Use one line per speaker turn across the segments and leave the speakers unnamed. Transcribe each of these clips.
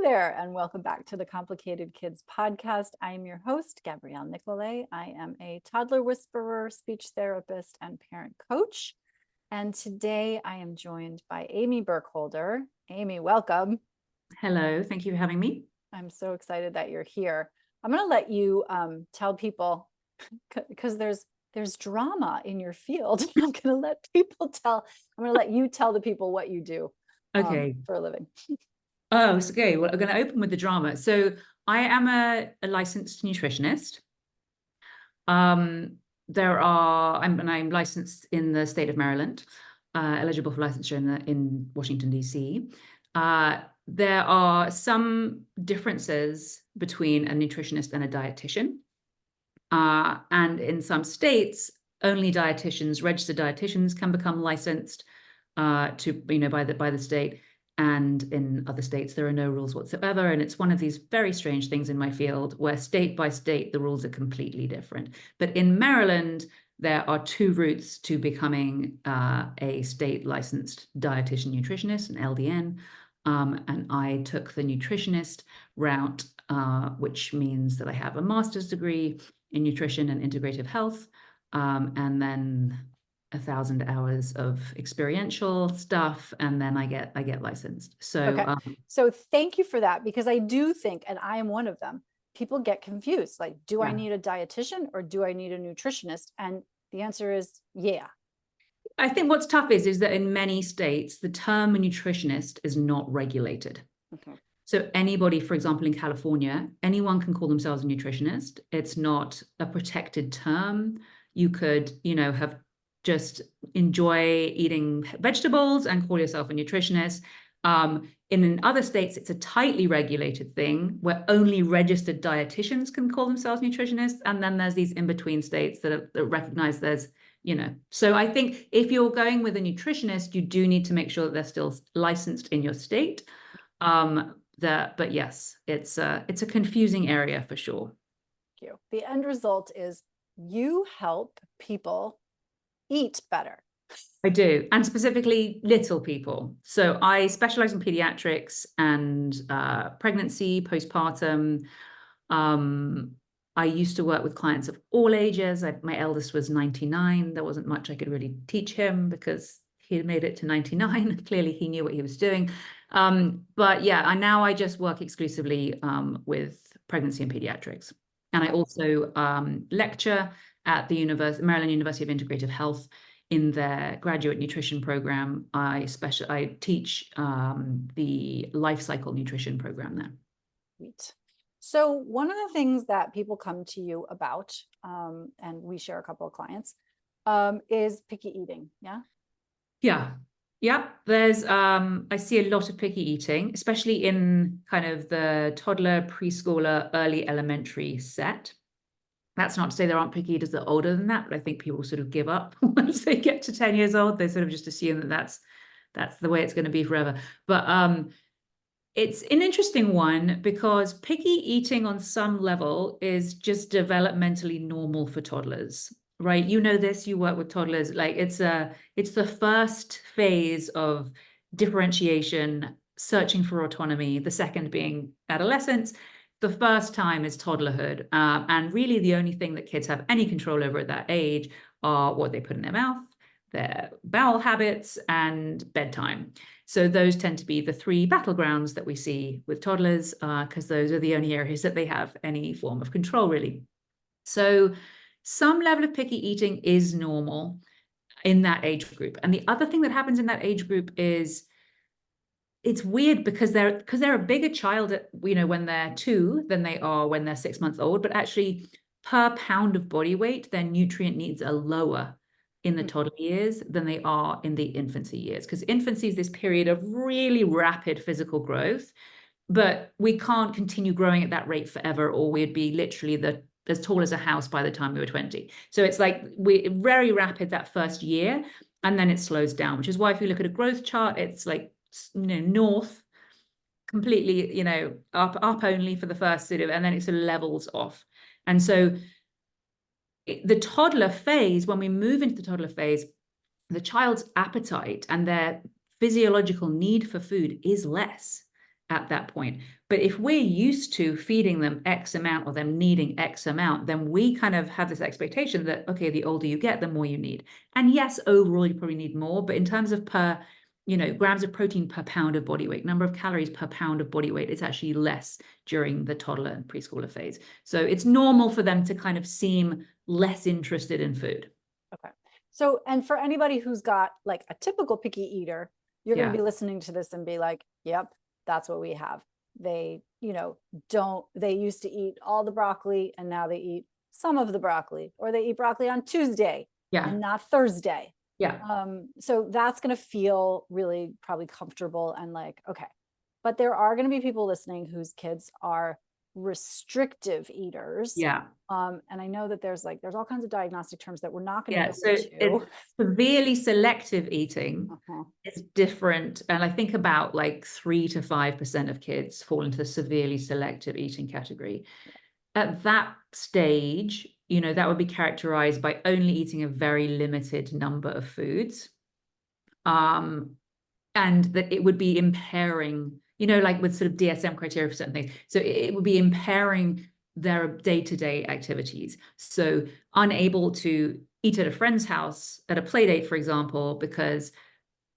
there, and welcome back to the Complicated Kids podcast. I am your host, Gabrielle Nicolay. I am a toddler whisperer, speech therapist, and parent coach. And today I am joined by Amy Burkholder. Amy, welcome.
Hello, thank you for having me.
I'm so excited that you're here. I'm going to let you tell people, because there's drama in your field. I'm going to let you tell the people what you do for a living.
Oh, so okay. Well, I'm going to open with the drama. So I am a licensed nutritionist. I'm licensed in the state of Maryland, eligible for licensure in Washington, D.C. There are some differences between a nutritionist and a dietitian. And in some states, only registered dietitians can become licensed by the state. And in other states, there are no rules whatsoever. And it's one of these very strange things in my field where state by state, the rules are completely different. But in Maryland, there are two routes to becoming a state licensed dietitian nutritionist, an LDN. And I took the nutritionist route, which means that I have a master's degree in nutrition and integrative health, and then 1,000 hours of experiential stuff, and then I get licensed. So,
okay. So thank you for that, because I do think, and I am one of them, people get confused. Like, do I need a dietitian or do I need a nutritionist? And the answer is, yeah.
I think what's tough is that in many states, the term nutritionist is not regulated. Okay. So anybody, for example, in California, anyone can call themselves a nutritionist. It's not a protected term. You could, have just enjoy eating vegetables and call yourself a nutritionist. In other states, it's a tightly regulated thing where only registered dietitians can call themselves nutritionists. And then there's these in-between states that recognize there's, So I think if you're going with a nutritionist, you do need to make sure that they're still licensed in your state. But yes, it's a confusing area for sure.
Thank you. The end result is you help people eat better.
I do, and specifically little people. So I specialize in pediatrics and pregnancy, postpartum. I used to work with clients of all ages. My eldest was 99. There wasn't much I could really teach him because he had made it to 99. Clearly, he knew what he was doing. But yeah, now I just work exclusively with pregnancy and pediatrics. And I also lecture at the Maryland University of Integrative Health in their graduate nutrition program. I teach the life cycle nutrition program there.
Sweet. So one of the things that people come to you about, and we share a couple of clients, is picky eating. Yeah.
Yeah. There's I see a lot of picky eating, especially in kind of the toddler, preschooler, early elementary set. That's not to say there aren't picky eaters that are older than that, but I think people sort of give up once they get to 10 years old. They sort of just assume that that's the way it's going to be forever. But it's an interesting one because picky eating on some level is just developmentally normal for toddlers, right? You know this, you work with toddlers. Like it's the first phase of differentiation, searching for autonomy, the second being adolescence. The first time is toddlerhood. And really the only thing that kids have any control over at that age are what they put in their mouth, their bowel habits, and bedtime. So those tend to be the three battlegrounds that we see with toddlers, because those are the only areas that they have any form of control, really. So some level of picky eating is normal in that age group. And the other thing that happens in that age group is it's weird because they're a bigger child, when they're 2 than they are when they're 6 months old. But actually, per pound of body weight, their nutrient needs are lower in the toddler years than they are in the infancy years. Because infancy is this period of really rapid physical growth, but we can't continue growing at that rate forever, or we'd be literally as tall as a house by the time we were 20. So it's like we're very rapid that first year, and then it slows down, which is why if you look at a growth chart, it's like, north completely, up only for the first sort of, and then it sort of levels off. And so the toddler phase, when we move into the toddler phase, the child's appetite and their physiological need for food is less. at that point. But if we're used to feeding them X amount or them needing X amount, then we kind of have this expectation that, okay, the older you get, the more you need. And yes, overall, you probably need more, but in terms of grams of protein per pound of body weight, number of calories per pound of body weight, it's actually less during the toddler and preschooler phase. So it's normal for them to kind of seem less interested in food.
Okay. So, and for anybody who's got like a typical picky eater, you're going to be listening to this and be like, yep, that's what we have. They, they used to eat all the broccoli and now they eat some of the broccoli, or they eat broccoli on Tuesday and not Thursday. So that's going to feel really probably comfortable and like, okay. But there are going to be people listening whose kids are restrictive eaters. And I know that there's all kinds of diagnostic terms that we're not going to go into.
Severely selective eating is different. And I think about like 3 to 5% of kids fall into the severely selective eating category. At that stage, that would be characterized by only eating a very limited number of foods. And that it would be impairing, like with sort of DSM criteria for certain things. So it would be impairing their day-to-day activities. So unable to eat at a friend's house at a play date, for example, because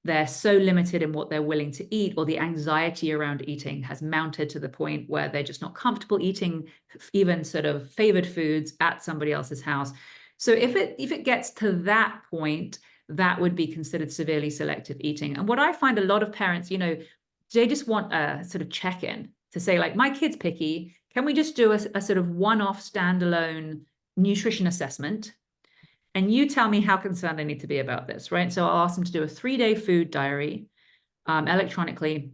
they're so limited in what they're willing to eat, or the anxiety around eating has mounted to the point where they're just not comfortable eating even sort of favored foods at somebody else's house. So if it gets to that point, that would be considered severely selective eating. And what I find a lot of parents, they just want a sort of check-in to say, like, my kid's picky. Can we just do a sort of one-off standalone nutrition assessment? And you tell me how concerned I need to be about this, right? So I'll ask them to do a 3-day food diary electronically.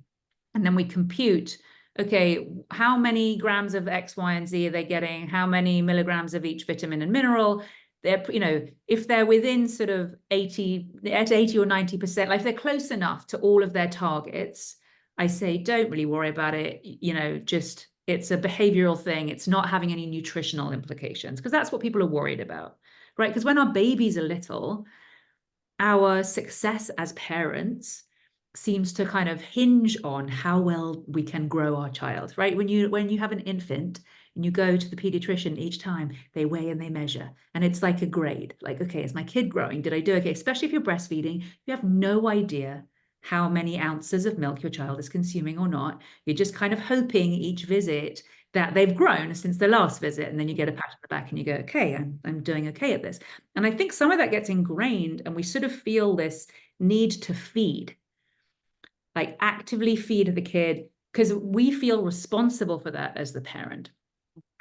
And then we compute, okay, how many grams of X, Y, and Z are they getting? How many milligrams of each vitamin and mineral? They're, if they're within sort of 80 or 90%, like if they're close enough to all of their targets, I say, don't really worry about it. Just, it's a behavioral thing. It's not having any nutritional implications, because that's what people are worried about, right? Because when our babies are little, our success as parents seems to kind of hinge on how well we can grow our child, right? When you have an infant and you go to the pediatrician, each time they weigh and they measure, and it's like a grade, like, okay, is my kid growing? Did I do okay? Especially if you're breastfeeding, you have no idea how many ounces of milk your child is consuming or not. You're just kind of hoping each visit that they've grown since the last visit, and then you get a pat on the back and you go, okay, I'm doing okay at this. And I think some of that gets ingrained, and we sort of feel this need to feed, like actively feed the kid, because we feel responsible for that as the parent.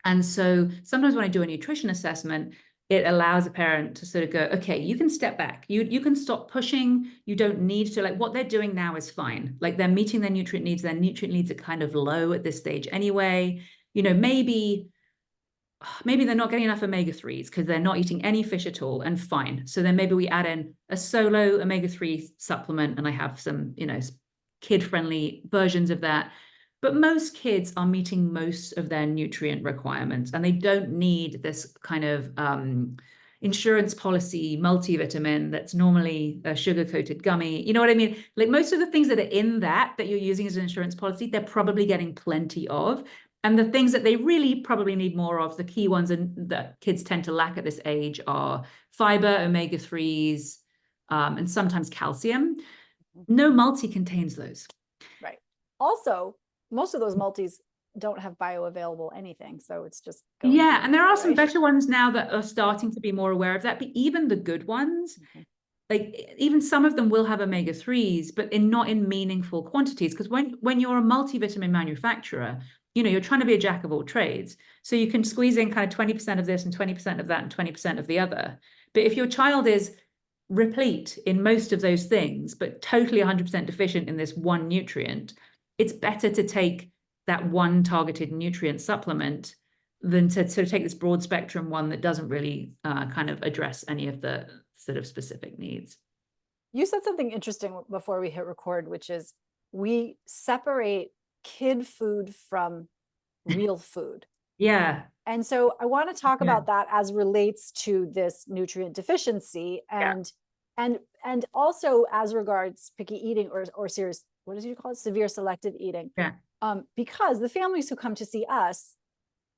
And so sometimes when I do a nutrition assessment, it allows a parent to sort of go, okay, you can step back. You can stop pushing. You don't need to, like, what they're doing now is fine. Like, they're meeting their nutrient needs. Their nutrient needs are kind of low at this stage anyway. Maybe they're not getting enough omega-3s because they're not eating any fish at all, and fine. So then maybe we add in a solo omega-3 supplement, and I have some, kid-friendly versions of that. But most kids are meeting most of their nutrient requirements, and they don't need this kind of insurance policy multivitamin that's normally a sugar-coated gummy. You know what I mean? Like, most of the things that are in that you're using as an insurance policy, they're probably getting plenty of. And the things that they really probably need more of, the key ones that kids tend to lack at this age, are fiber, omega-3s, and sometimes calcium. No multi contains those.
Right. Also, most of those multis don't have bioavailable anything. So it's just going
and there are some better ones now that are starting to be more aware of that. But even the good ones, like, even some of them will have omega-3s, but not in meaningful quantities. Because when you're a multivitamin manufacturer, you're trying to be a jack of all trades. So you can squeeze in kind of 20% of this and 20% of that and 20% of the other. But if your child is replete in most of those things, but totally 100% deficient in this one nutrient, it's better to take that one targeted nutrient supplement than to sort of take this broad spectrum one that doesn't really kind of address any of the sort of specific needs.
You said something interesting before we hit record, which is we separate kid food from real food. And so I want to talk about that as relates to this nutrient deficiency, and also as regards picky eating or serious what did you call it? Severe selective eating.
Yeah.
Because the families who come to see us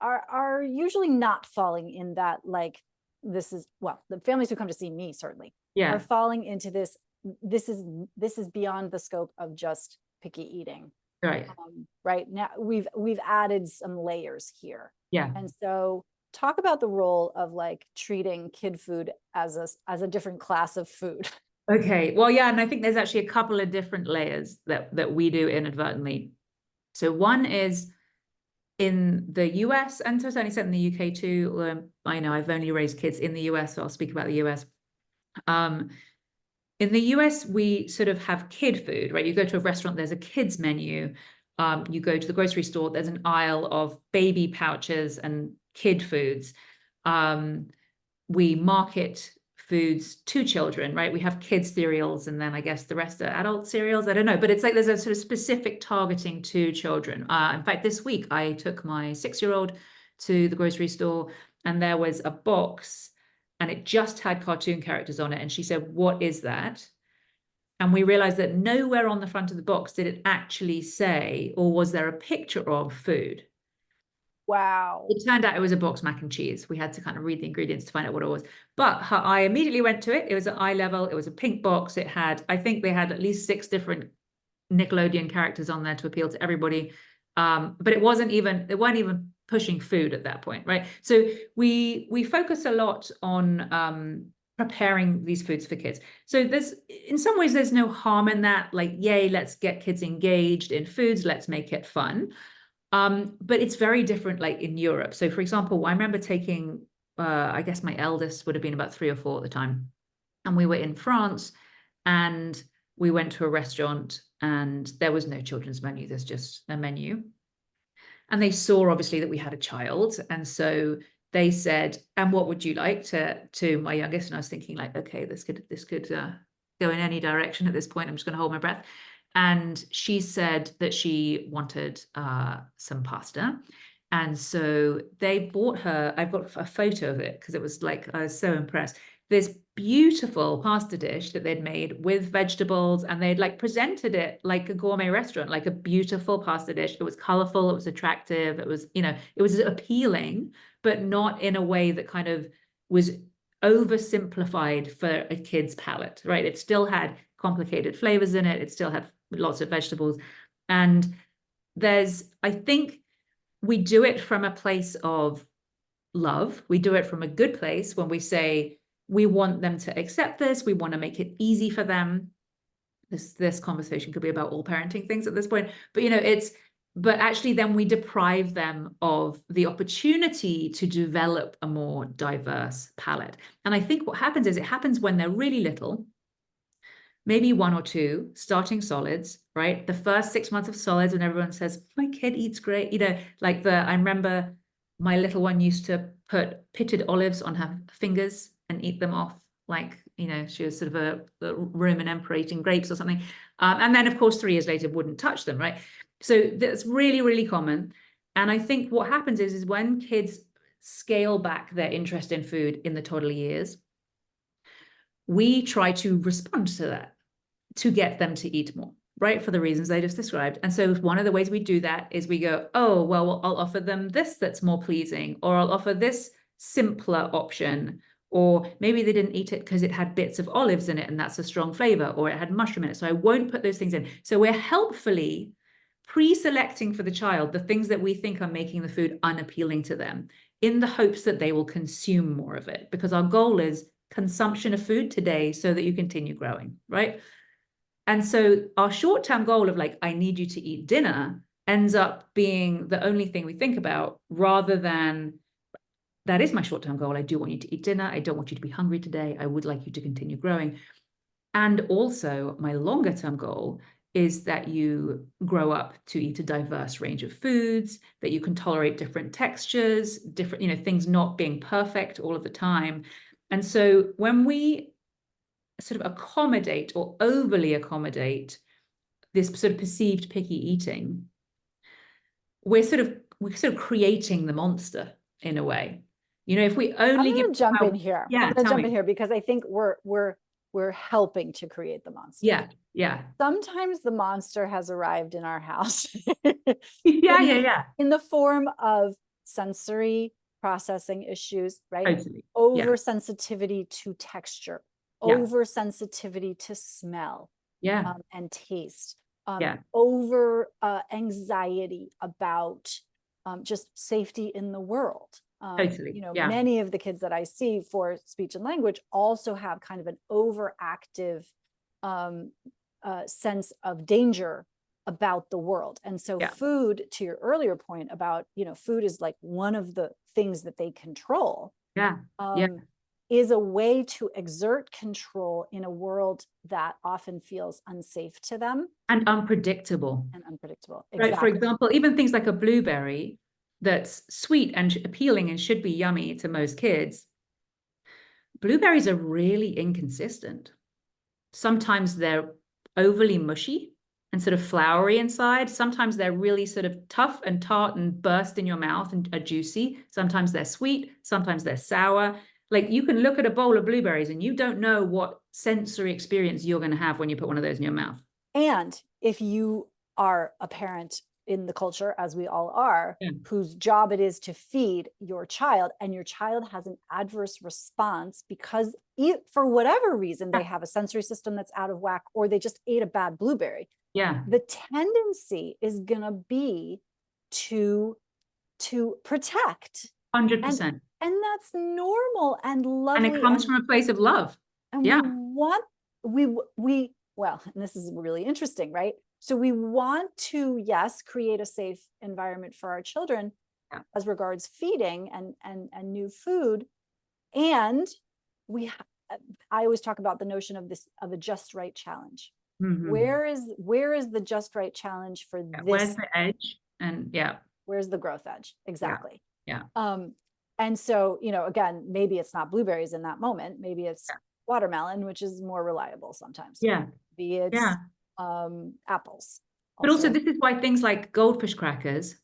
are usually not falling in that, like, the families who come to see me certainly
Yeah.
are falling into this. This is beyond the scope of just picky eating.
Right.
Right now, we've added some layers here.
Yeah.
And so talk about the role of like treating kid food as a different class of food.
Okay. Well, yeah, and I think there's actually a couple of different layers that we do inadvertently. So one is in the US, and to a certain extent in the UK too. I know I've only raised kids in the US, so I'll speak about the US. In the US, we sort of have kid food, right? You go to a restaurant, there's a kids menu. You go to the grocery store, there's an aisle of baby pouches and kid foods. We market foods to children, right? We have kids cereals, and then I guess the rest are adult cereals. I don't know, but it's like there's a sort of specific targeting to children. In fact, this week I took my 6-year-old to the grocery store, and there was a box, and it just had cartoon characters on it. And she said, "What is that?" And we realized that nowhere on the front of the box did it actually say, or was there a picture of food.
Wow.
It turned out it was a box mac and cheese. We had to kind of read the ingredients to find out what it was. But her eye immediately went to it. It was at eye level. It was a pink box. It had, I think they had at least 6 different Nickelodeon characters on there to appeal to everybody. But they weren't even pushing food at that point, right? So we focus a lot on preparing these foods for kids. So in some ways, there's no harm in that. Like, yay, let's get kids engaged in foods. Let's make it fun. But it's very different, like in Europe. So for example, I remember taking, I guess my eldest would have been about 3 or 4 at the time. And we were in France, and we went to a restaurant, and there was no children's menu. There's just a menu. And they saw obviously that we had a child. And so they said, "And what would you like?" to my youngest. And I was thinking like, okay, this could go in any direction at this point. I'm just going to hold my breath. And she said that she wanted some pasta. And so they bought her, I've got a photo of it because it was like, I was so impressed. This beautiful pasta dish that they'd made with vegetables, and they'd like presented it like a gourmet restaurant, like a beautiful pasta dish. It was colorful, it was attractive, it was, it was appealing, but not in a way that kind of was oversimplified for a kid's palate, right? It still had complicated flavors in it. It still had lots of vegetables. And I think we do it from a place of love. We do it from a good place when we say, we want them to accept this. We want to make it easy for them. This conversation could be about all parenting things at this point, but actually then we deprive them of the opportunity to develop a more diverse palate. And I think what happens is it happens when they're really little, maybe 1 or 2 starting solids, right? The first 6 months of solids, when everyone says, "My kid eats great," I remember my little one used to put pitted olives on her fingers and eat them off, like, she was sort of a Roman emperor eating grapes or something. And then, of course, 3 years later, wouldn't touch them, right? So that's really, really common. And I think what happens is when kids scale back their interest in food in the toddler years, we try to respond to that to get them to eat more, right? For the reasons I just described. And so one of the ways we do that is we go, "Oh, well, I'll offer them this that's more pleasing, or I'll offer this simpler option." Or maybe they didn't eat it because it had bits of olives in it and that's a strong flavor, or it had mushroom in it. So I won't put those things in. So we're helpfully pre-selecting for the child the things that we think are making the food unappealing to them, in the hopes that they will consume more of it, because our goal is consumption of food today so that you continue growing, right? And so our short-term goal of like, "I need you to eat dinner," ends up being the only thing we think about, rather than, "That is my short-term goal. I do want you to eat dinner. I don't want you to be hungry today. I would like you to continue growing. And also my longer-term goal is that you grow up to eat a diverse range of foods, that you can tolerate different textures, different, things not being perfect all of the time." And so when we sort of accommodate or overly accommodate this sort of perceived picky eating, we're sort of creating the monster in a way. If we only
I'm going to jump in here.
Yeah,
I'm going to
tell
jump
me.
in here because I think we're we're helping to create the monster.
Yeah. Yeah.
Sometimes the monster has arrived in our house
Yeah.
in the form of sensory processing issues, right?
Totally. Yeah.
Oversensitivity to texture,
Yeah.
oversensitivity to smell,
Yeah.
and taste,
Yeah.
over anxiety about just safety in the world.
Totally. Yeah.
Many of the kids that I see for speech and language also have kind of an overactive sense of danger about the world. And so
Yeah.
food, to your earlier point about, food is like one of the things that they control.
Yeah. Yeah.
Is a way to exert control in a world that often feels unsafe to them.
And unpredictable.
Exactly.
Right. For example, even things like a blueberry that's sweet and appealing and should be yummy to most kids. Blueberries are really inconsistent. Sometimes they're overly mushy and sort of floury inside. Sometimes they're really sort of tough and tart and burst in your mouth and are juicy. Sometimes they're sweet. Sometimes they're sour. Like you can look at a bowl of blueberries and you don't know what sensory experience you're going to have when you put one of those in your mouth.
And if you are a parent in the culture, as we all are, whose job it is to feed your child, and your child has an adverse response because for whatever reason, they have a sensory system that's out of whack, or they just ate a bad blueberry.
Yeah.
The tendency is going to be to protect.
100%.
And that's normal and lovely.
And it comes from a place of love.
And
yeah.
Well, and this is really interesting, right? So we want to, yes, create a safe environment for our children as regards feeding and new food. And I always talk about the notion of a just right challenge.
Mm-hmm.
Where is the just right challenge for this?
Where's the edge? And
where's the growth edge? Exactly.
Yeah.
And so, again, maybe it's not blueberries in that moment. Maybe it's watermelon, which is more reliable sometimes.
Yeah.
Be it's apples.
But also this is why things like goldfish crackers,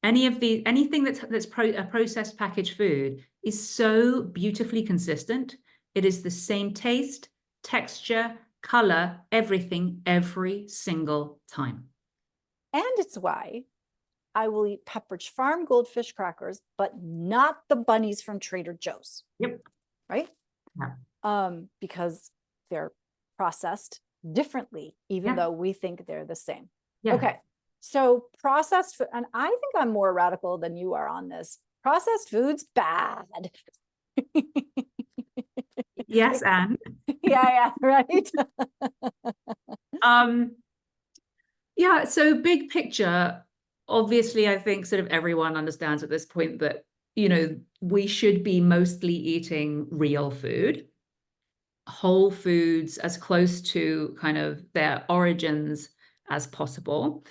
anything that's processed packaged food is so beautifully consistent. It is the same taste, texture, color, everything, every single time.
And it's why I will eat Pepperidge Farm goldfish crackers, but not the bunnies from Trader Joe's.
Yep.
Right?
Yeah.
Because they're processed differently, even though we think they're the same. Yeah. Okay. So processed food, and I think I'm more radical than you are on this. Processed food's bad.
Yes, and
yeah, right.
Yeah, so big picture, obviously, I think sort of everyone understands at this point that, we should be mostly eating real food, whole foods, as close to kind of their origins as possible,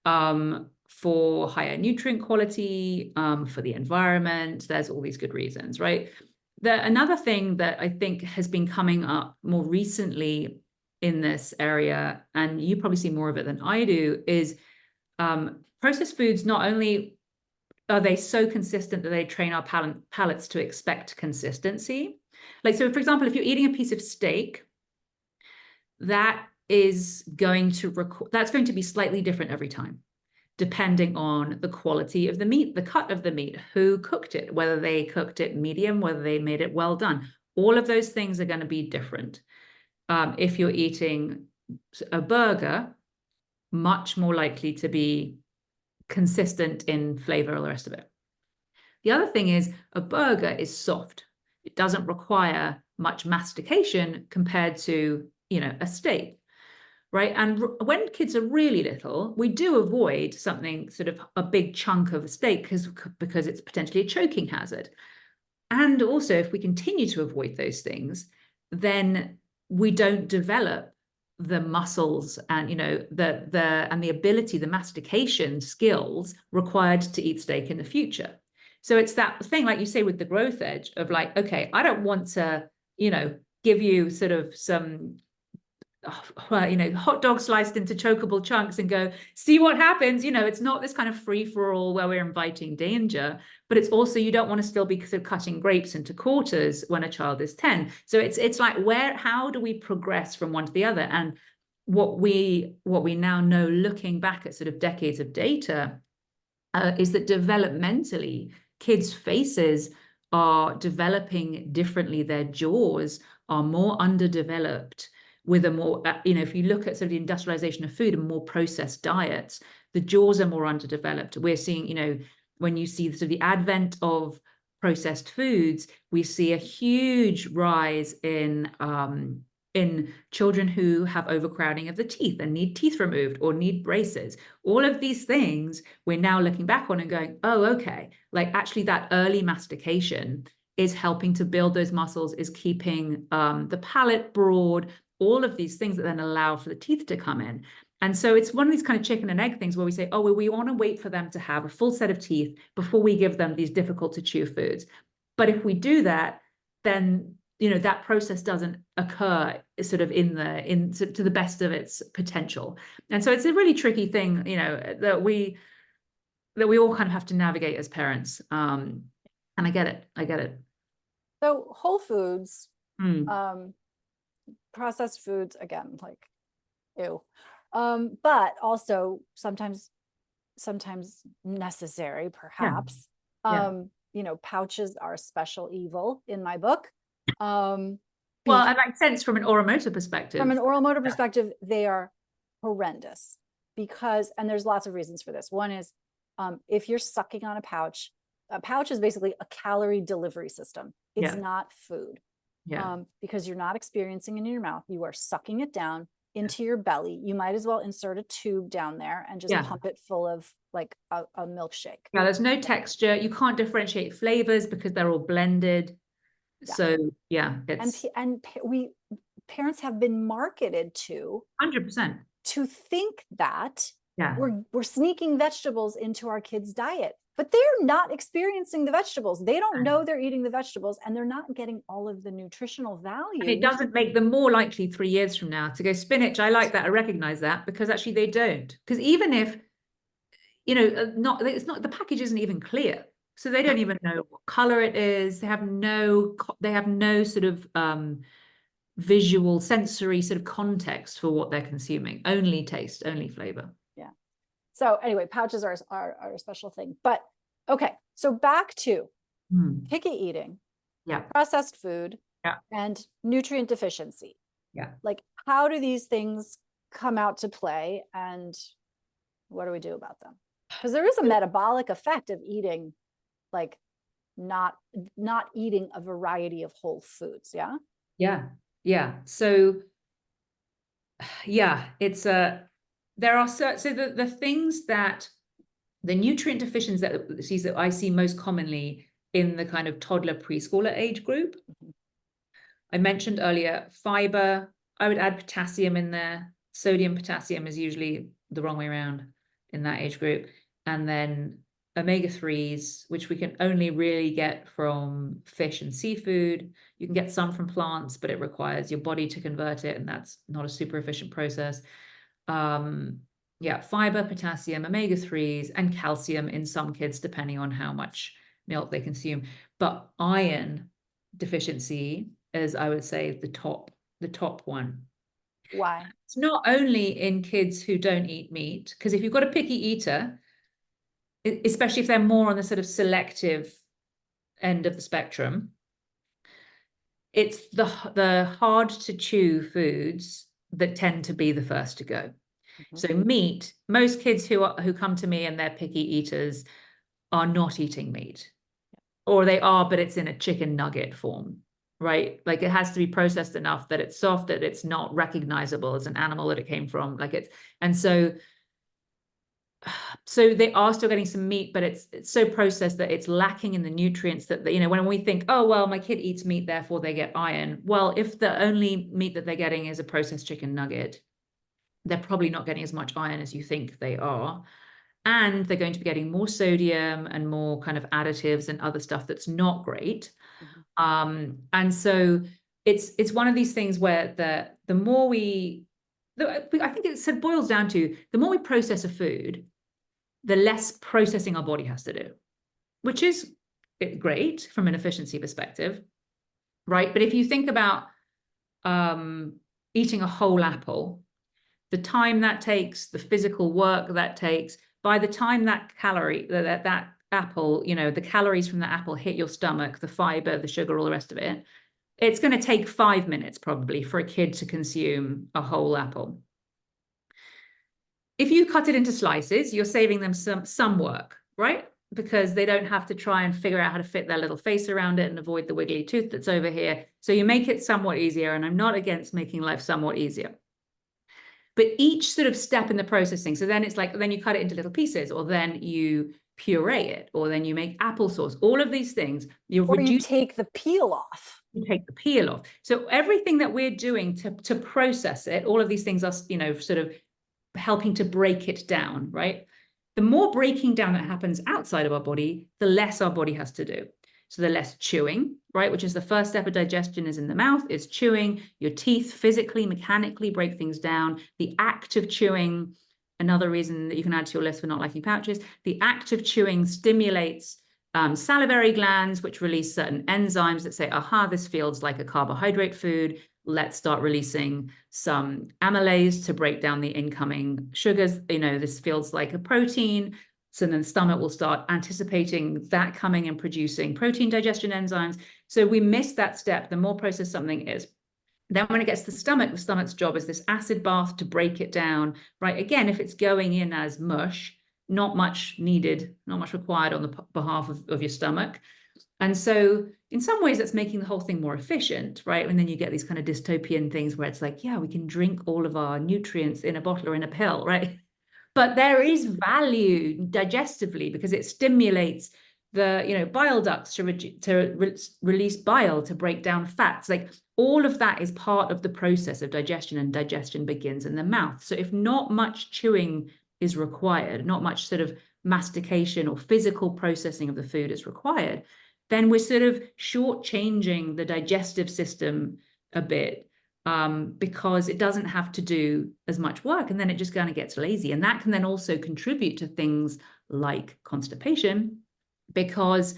for higher nutrient quality, for the environment. There's all these good reasons, right? Another thing that I think has been coming up more recently in this area, and you probably see more of it than I do, is processed foods. Not only are they so consistent that they train our palates to expect consistency. Like, so for example, if you're eating a piece of steak, that is going to be slightly different every time, depending on the quality of the meat, the cut of the meat, who cooked it, whether they cooked it medium, whether they made it well done. All of those things are going to be different. If you're eating a burger, much more likely to be consistent in flavor, all the rest of it. The other thing is a burger is soft. It doesn't require much mastication compared to, a steak, right? And when kids are really little, we do avoid something sort of a big chunk of a steak because it's potentially a choking hazard. And also, if we continue to avoid those things, then we don't develop the muscles and the ability, the mastication skills required to eat steak in the future. So it's that thing, like you say, with the growth edge of like, okay, I don't want to, give you sort of some well, hot dog sliced into chokeable chunks and go, see what happens. It's not this kind of free for all where we're inviting danger, but it's also, you don't want to still be sort of cutting grapes into quarters when a child is 10. So it's like, how do we progress from one to the other? And what we now know, looking back at sort of decades of data, is that developmentally, kids' faces are developing differently. Their jaws are more underdeveloped with a more, if you look at sort of the industrialization of food and more processed diets, the jaws are more underdeveloped. We're seeing, when you see sort of the advent of processed foods, we see a huge rise in children who have overcrowding of the teeth and need teeth removed or need braces. All of these things we're now looking back on and going, oh, okay, like actually that early mastication is helping to build those muscles, is keeping the palate broad, all of these things that then allow for the teeth to come in. And so it's one of these kind of chicken and egg things where we say, oh, well, we want to wait for them to have a full set of teeth before we give them these difficult to chew foods. But if we do that, then that process doesn't occur sort of to the best of its potential. And so it's a really tricky thing, that we all kind of have to navigate as parents. And I get it.
So whole foods,
Mm.
processed foods, again, like, ew. But also sometimes necessary, perhaps.
Yeah.
Pouches are special evil in my book.
Well, it makes sense from an oral motor perspective.
From an oral motor perspective, they are horrendous and there's lots of reasons for this. One is, if you're sucking on a pouch is basically a calorie delivery system. It's not food. Because you're not experiencing it in your mouth. You are sucking it down into your belly. You might as well insert a tube down there and just pump it full of like a milkshake.
Yeah, there's no texture. You can't differentiate flavors because they're all blended. So it's
parents have been marketed to
100%
to think that we're sneaking vegetables into our kids' diet, but they're not experiencing the vegetables. They don't know they're eating the vegetables, and they're not getting all of the nutritional value.
And it doesn't make them more likely 3 years from now to go spinach. I like that. I recognize that, because actually they don't. Because even if, it's not, the package isn't even clear. So they don't even know what color it is. They have no sort of visual, sensory sort of context for what they're consuming. Only taste, only flavor.
Yeah. So anyway, pouches are a special thing. But okay, so back to picky eating, processed food, and nutrient deficiency. Like, how do these things come out to play, and what do we do about them? Because there is a metabolic effect of eating, like not eating a variety of whole foods.
So it's there are so the things that the nutrient deficiencies that I see most commonly in the kind of toddler preschooler age group. I mentioned earlier fiber. I would add potassium in there. Sodium, potassium is usually the wrong way around in that age group. And then omega-3s, which we can only really get from fish and seafood. You can get some from plants, but it requires your body to convert it, and that's not a super efficient process. Fiber, potassium, omega-3s, and calcium in some kids, depending on how much milk they consume. But iron deficiency is, I would say, the top one.
Why?
It's not only in kids who don't eat meat, because if you've got a picky eater, especially if they're more on the sort of selective end of the spectrum, it's the hard to chew foods that tend to be the first to go. So meat, most kids who come to me and they're picky eaters are not eating meat, or they are, but it's in a chicken nugget form, right? Like, it has to be processed enough that it's soft, that it's not recognizable as an animal that it came from. And so they are still getting some meat, but it's so processed that it's lacking in the nutrients that, when we think, oh, well, my kid eats meat, therefore they get iron. Well, if the only meat that they're getting is a processed chicken nugget, they're probably not getting as much iron as you think they are. And they're going to be getting more sodium and more kind of additives and other stuff that's not great. And so it's one of these things where the more we I think it boils down to the more we process a food, the less processing our body has to do, which is great from an efficiency perspective, right? But if you think about eating a whole apple, the time that takes, the physical work that takes, by the time that apple, the calories from the apple hit your stomach, the fiber, the sugar, all the rest of it, it's going to take 5 minutes probably for a kid to consume a whole apple. If you cut it into slices, you're saving them some work, right? Because they don't have to try and figure out how to fit their little face around it and avoid the wiggly tooth that's over here. So you make it somewhat easier, and I'm not against making life somewhat easier. But each sort of step in the processing, so then it's like, then you cut it into little pieces, or then you puree it, or then you make applesauce, all of these things,
you take the peel off.
You take the peel off. So everything that we're doing to process it, all of these things are, sort of helping to break it down, right? The more breaking down that happens outside of our body, the less our body has to do. So the less chewing, right? Which is the first step of digestion, is in the mouth, is chewing. Your teeth physically, mechanically break things down. The act of chewing, another reason that you can add to your list for not liking pouches, the act of chewing stimulates salivary glands, which release certain enzymes that say, aha, this feels like a carbohydrate food. Let's start releasing some amylase to break down the incoming sugars. This feels like a protein. So then the stomach will start anticipating that coming and producing protein digestion enzymes. So we miss that step, the more processed something is. Then when it gets to the stomach's job is this acid bath to break it down, right? Again, if it's going in as mush, not much needed, not much required on the behalf of your stomach. And so in some ways that's making the whole thing more efficient, right? And then you get these kind of dystopian things where it's like, yeah, we can drink all of our nutrients in a bottle or in a pill, right? But there is value digestively because it stimulates the bile ducts to release bile, to break down fats. Like all of that is part of the process of digestion, and digestion begins in the mouth. So if not much chewing is required, not much sort of mastication or physical processing of the food is required, then we're sort of shortchanging the digestive system a bit, because it doesn't have to do as much work, and then it just kind of gets lazy. And that can then also contribute to things like constipation, because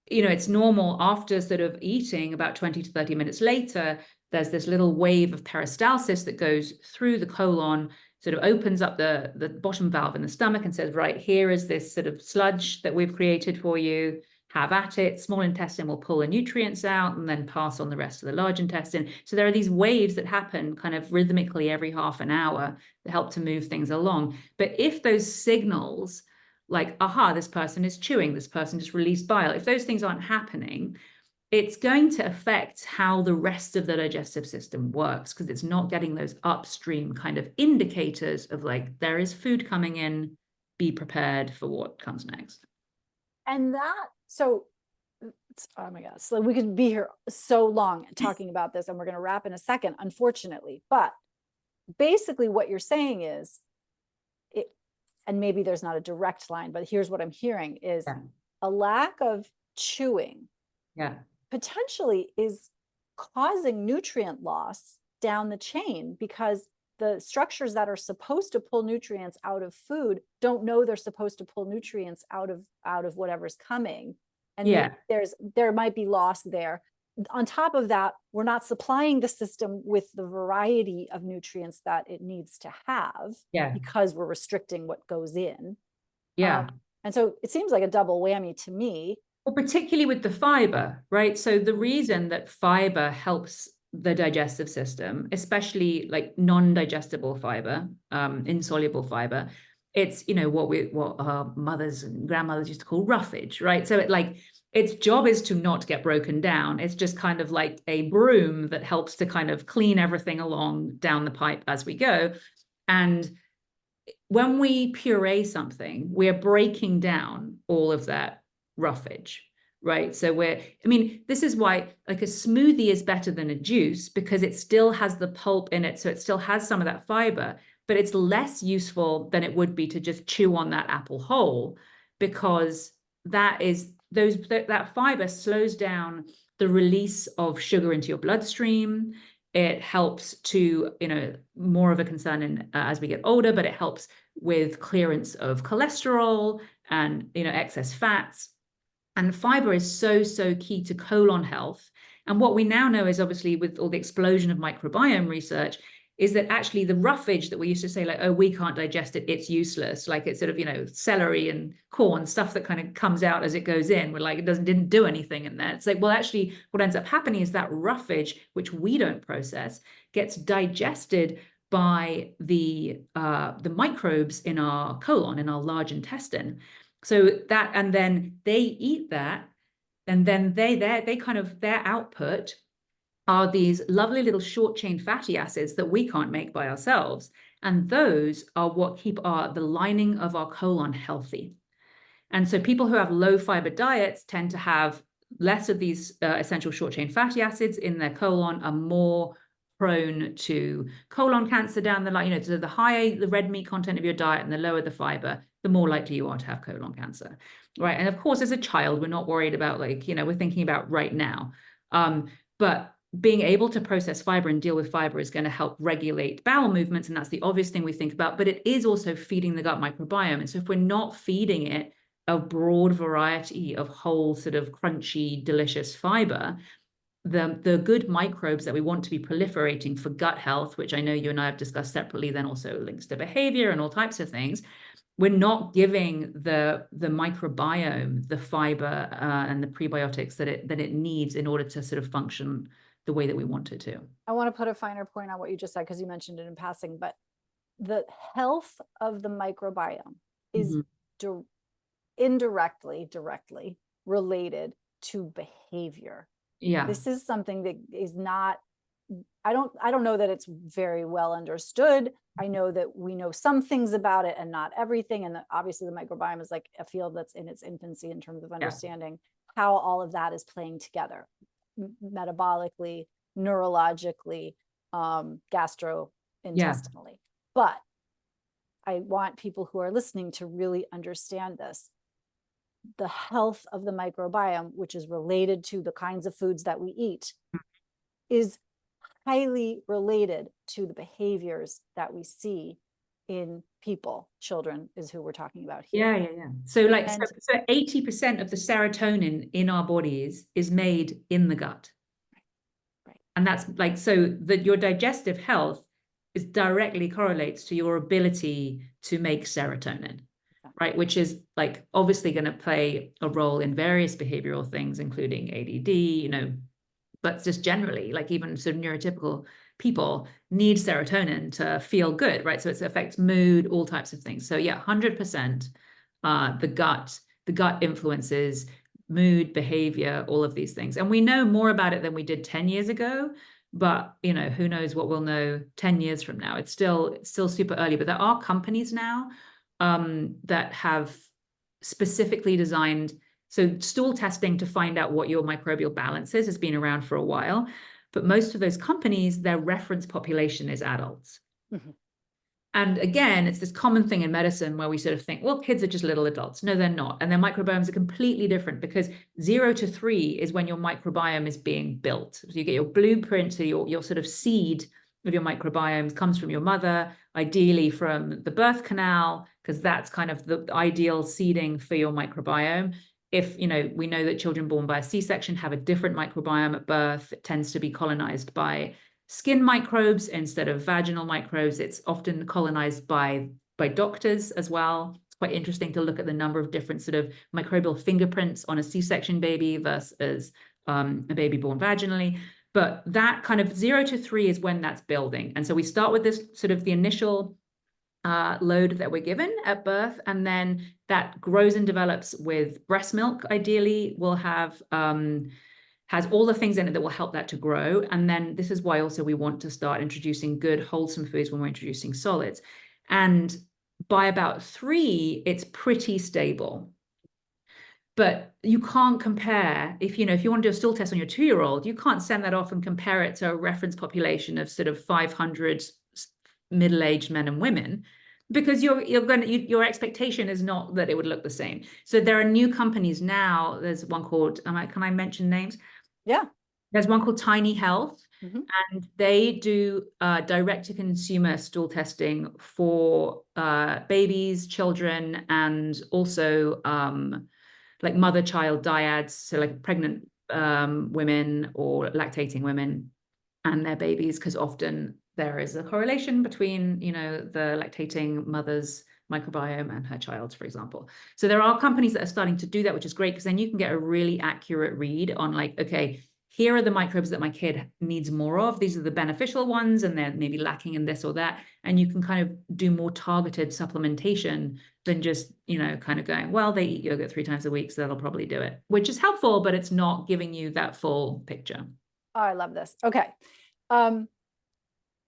it's normal after sort of eating, about 20 to 30 minutes later, there's this little wave of peristalsis that goes through the colon, sort of opens up the bottom valve in the stomach and says, right, here is this sort of sludge that we've created for you. Have at it. Small intestine will pull the nutrients out and then pass on the rest of the large intestine. So there are these waves that happen kind of rhythmically every half an hour that help to move things along. But if those signals, like, aha, this person is chewing, this person just released bile, if those things aren't happening, it's going to affect how the rest of the digestive system works, because it's not getting those upstream kind of indicators of like, there is food coming in, be prepared for what comes next.
And so, oh my gosh, so we could be here so long talking about this, and we're going to wrap in a second, unfortunately. But basically what you're saying is, and maybe there's not a direct line, but here's what I'm hearing is a lack of chewing potentially is causing nutrient loss down the chain, because the structures that are supposed to pull nutrients out of food don't know they're supposed to pull nutrients out of whatever's coming. And there might be loss there. On top of that, we're not supplying the system with the variety of nutrients that it needs to have, because we're restricting what goes in. And so it seems like a double whammy to me.
Well, particularly with the fiber, right? So the reason that fiber helps the digestive system, especially like non-digestible fiber, insoluble fiber, it's what our mothers and grandmothers used to call roughage, right? So its job is to not get broken down. It's just kind of like a broom that helps to kind of clean everything along down the pipe as we go. And when we puree something, we're breaking down all of that roughage, right? So this is why like a smoothie is better than a juice, because it still has the pulp in it. So it still has some of that fiber, but it's less useful than it would be to just chew on that apple whole, because that fiber slows down the release of sugar into your bloodstream. It helps to, more of a concern as we get older, but it helps with clearance of cholesterol and, excess fats. And fiber is so, so key to colon health. And what we now know is, obviously, with all the explosion of microbiome research, is that actually the roughage that we used to say, like, oh, we can't digest it, it's useless. Like, it's sort of, celery and corn, stuff that kind of comes out as it goes in. We're like, it didn't do anything in there. It's like, well, actually, what ends up happening is that roughage, which we don't process, gets digested by the microbes in our colon, in our large intestine. So that, and then they eat that, and then their output are these lovely little short chain fatty acids that we can't make by ourselves. And those are what keep the lining of our colon healthy. And so people who have low fiber diets tend to have less of these essential short chain fatty acids in their colon, are more prone to colon cancer down the line. So the higher the red meat content of your diet and the lower the fiber, the more likely you are to have colon cancer, right? And of course, as a child, we're not worried about, like, we're thinking about right now. But being able to process fiber and deal with fiber is going to help regulate bowel movements. And that's the obvious thing we think about, but it is also feeding the gut microbiome. And so if we're not feeding it a broad variety of whole, sort of crunchy, delicious fiber, the good microbes that we want to be proliferating for gut health, which I know you and I have discussed separately, then also links to behavior and all types of things, we're not giving the microbiome the fiber and the prebiotics that it needs in order to sort of function the way that we want it to.
I want to put a finer point on what you just said, because you mentioned it in passing, but the health of the microbiome is indirectly, directly related to behavior.
Yeah.
This is something that is not, I don't know that it's very well understood. I know that we know some things about it and not everything. And obviously the microbiome is like a field that's in its infancy in terms of understanding how all of that is playing together, metabolically, neurologically, gastrointestinally. But I want people who are listening to really understand this. The health of the microbiome, which is related to the kinds of foods that we eat, is highly related to the behaviors that we see in people. Children is who we're talking about here.
Yeah. So like, so 80% of the serotonin in our bodies is made in the gut.
Right.
And that's like, so that your digestive health is directly correlates to your ability to make serotonin. Right, which is like obviously going to play a role in various behavioral things, including ADD, but just generally, like even sort of neurotypical people need serotonin to feel good, right? So it affects mood, all types of things. So yeah, 100%, the gut influences mood, behavior, all of these things. And we know more about it than we did 10 years ago, but who knows what we'll know 10 years from now. It's still super early, but there are companies now that have specifically designed, so stool testing to find out what your microbial balance is has been around for a while, but most of those companies, their reference population is adults. And again, it's this common thing in medicine where we sort of think, well, kids are just little adults. No, they're not. And their microbiomes are completely different, because 0 to 3 is when your microbiome is being built. So you get your blueprint, so your sort of seed of your microbiomes comes from your mother, ideally from the birth canal, because that's kind of the ideal seeding for your microbiome. If, we know that children born by a C-section have a different microbiome at birth. It tends to be colonized by skin microbes instead of vaginal microbes. It's often colonized by doctors as well. It's quite interesting to look at the number of different sort of microbial fingerprints on a C-section baby versus a baby born vaginally. But that kind of 0 to 3 is when that's building. And so we start with this sort of the initial load that we're given at birth, and then that grows and develops with breast milk. Ideally, will have has all the things in it that will help that to grow. And then this is why also we want to start introducing good wholesome foods when we're introducing solids. And by about 3, it's pretty stable. But you can't compare, if you want to do a stool test on your 2-year-old, you can't send that off and compare it to a reference population of sort of 500 middle-aged men and women, because your expectation is not that it would look the same. So there are new companies now. There's one called, can I mention names?
Yeah.
There's one called Tiny Health,
Mhm.
And they do direct-to-consumer stool testing for babies, children, and also like mother-child dyads, so like pregnant women or lactating women and their babies, because often there is a correlation between, the lactating mother's microbiome and her child's, for example. So there are companies that are starting to do that, which is great, because then you can get a really accurate read on like, okay, here are the microbes that my kid needs more of. These are the beneficial ones, and they're maybe lacking in this or that. And you can kind of do more targeted supplementation than just, kind of going, well, they eat yogurt 3 times a week, so that'll probably do it, which is helpful, but it's not giving you that full picture.
Oh, I love this. Okay.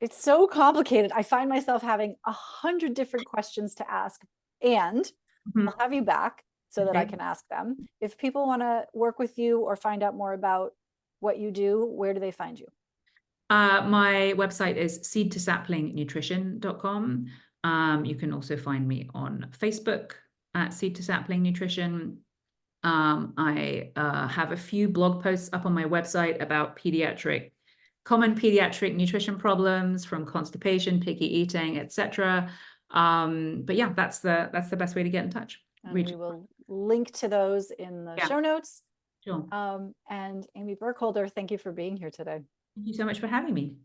It's so complicated. I find myself having 100 different questions to ask, and I'll have you back so that I can ask them. If people want to work with you or find out more about what you do, where do they find you?
My website is seedtosaplingnutrition.com. You can also find me on Facebook at Seed to Sapling Nutrition. I have a few blog posts up on my website about common pediatric nutrition problems, from constipation, picky eating, etc. But yeah, that's the best way to get in touch.
And we will link to those in the show notes.
Sure.
And Amy Burkholder, thank you for being here today.
Thank you so much for having me.